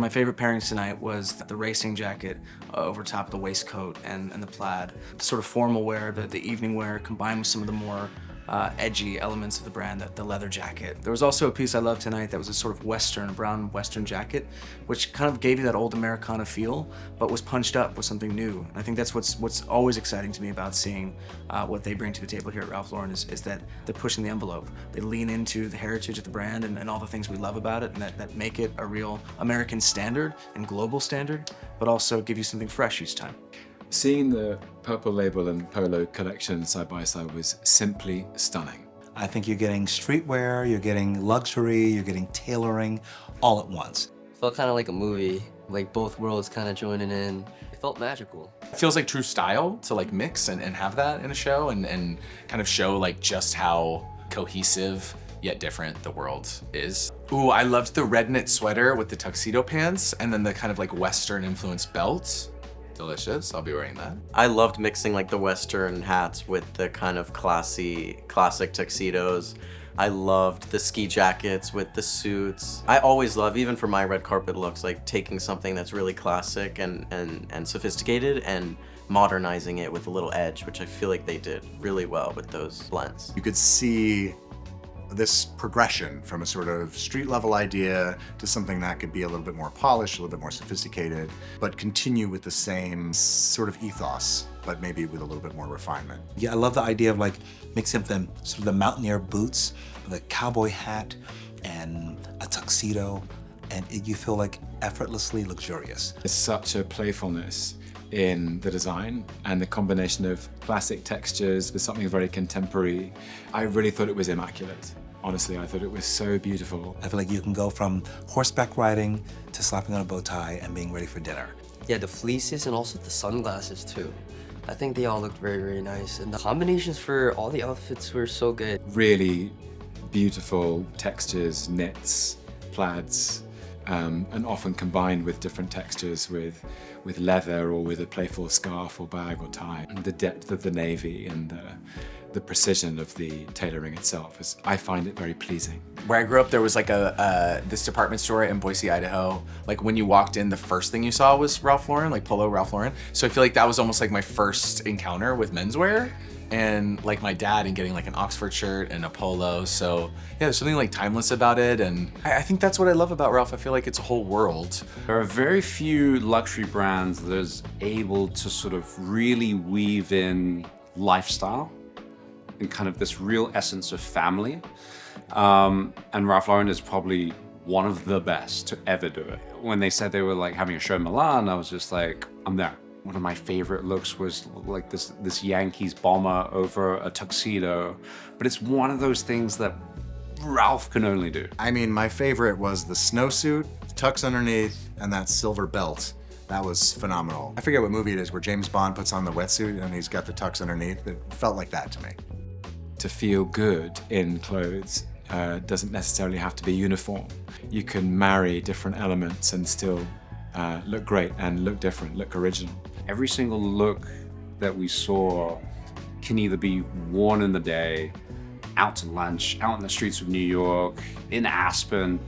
of my favorite pairings tonight was the racing jacket over top of the waistcoat and the plaid. The sort of formal wear, the evening wear, combined with some of the more edgy elements of the brand, the leather jacket. There was also a piece I loved tonight that was a sort of Western, brown Western jacket, which kind of gave you that old Americana feel, but was punched up with something new. And I think that's what's always exciting to me about seeing what they bring to the table here at Ralph Lauren is that they're pushing the envelope. They lean into the heritage of the brand and all the things we love about it, and that make it a real American standard and global standard, but also give you something fresh each time. Seeing the Purple Label and Polo collection side by side was simply stunning. I think you're getting streetwear, you're getting luxury, you're getting tailoring all at once. It felt kind of like a movie, like both worlds kind of joining in. It felt magical. It feels like true style to like mix and have that in a show and kind of show like just how cohesive yet different the world is. Ooh, I loved the red knit sweater with the tuxedo pants and then the kind of like Western influenced belt. Delicious, I'll be wearing that. I loved mixing like the Western hats with the kind of classic tuxedos. I loved the ski jackets with the suits. I always love, even for my red carpet looks, like taking something that's really classic and sophisticated and modernizing it with a little edge, which I feel like they did really well with those blends. You could see this progression from a sort of street level idea to something that could be a little bit more polished, a little bit more sophisticated, but continue with the same sort of ethos, but maybe with a little bit more refinement. Yeah, I love the idea of like mixing up them sort of the mountaineer boots with a cowboy hat and a tuxedo, and you feel like effortlessly luxurious. There's such a playfulness in the design and the combination of classic textures with something very contemporary. I really thought it was immaculate. Honestly, I thought it was so beautiful. I feel like you can go from horseback riding to slapping on a bow tie and being ready for dinner. Yeah, the fleeces and also the sunglasses too. I think they all looked very, very nice. And the combinations for all the outfits were so good. Really beautiful textures, knits, plaids, and often combined with different textures with leather or with a playful scarf or bag or tie. And the depth of the navy and the precision of the tailoring itself, I find it very pleasing. Where I grew up, there was like this department store in Boise, Idaho. Like when you walked in, the first thing you saw was Ralph Lauren, like Polo Ralph Lauren. So I feel like that was almost like my first encounter with menswear. And like my dad and getting like an Oxford shirt and a polo. So yeah, there's something like timeless about it. And I think that's what I love about Ralph. I feel like it's a whole world. There are very few luxury brands that is able to sort of really weave in lifestyle and kind of this real essence of family. And Ralph Lauren is probably one of the best to ever do it. When they said they were like having a show in Milan, I was just like, I'm there. One of my favorite looks was like this Yankees bomber over a tuxedo, but it's one of those things that Ralph can only do. I mean, my favorite was the snowsuit, tux underneath, and that silver belt. That was phenomenal. I forget what movie it is where James Bond puts on the wetsuit and he's got the tux underneath. It felt like that to me. To feel good in clothes doesn't necessarily have to be uniform. You can marry different elements and still look great and look different, look original. Every single look that we saw can either be worn in the day, out to lunch, out in the streets of New York, in Aspen,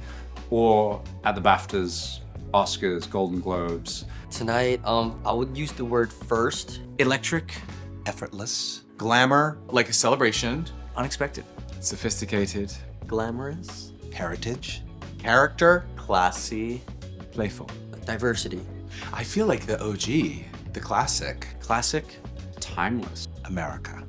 or at the BAFTAs, Oscars, Golden Globes. Tonight, I would use the word first. Electric, Effortless, Glamour, Like a celebration. unexpected. Sophisticated, Glamorous. heritage, character, Classy. playful. Diversity. I feel like the OG, the classic. Classic, Timeless. America.